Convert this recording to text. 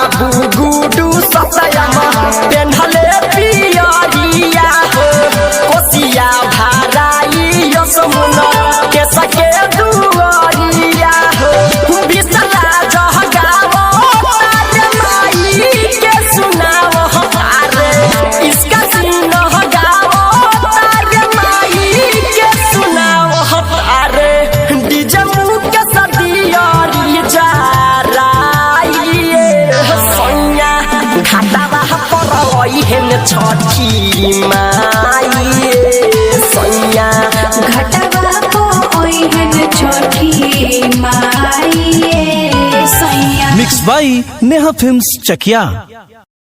बाबू गुडू सतयम पेन्हले पियरिया हो कोसिया भाराई यसमुन के सके दुआरिया हो बिसला जहगावो तारे माई के सुनावो अरे इसका सीन हगावो तारे माई के सुनावो अरे डीजे मुँह के सदियारी जा छठी माई सैया घटवा को ओहन छठी माई सैया। मिक्स बाई नेहा फिल्म्स चकिया।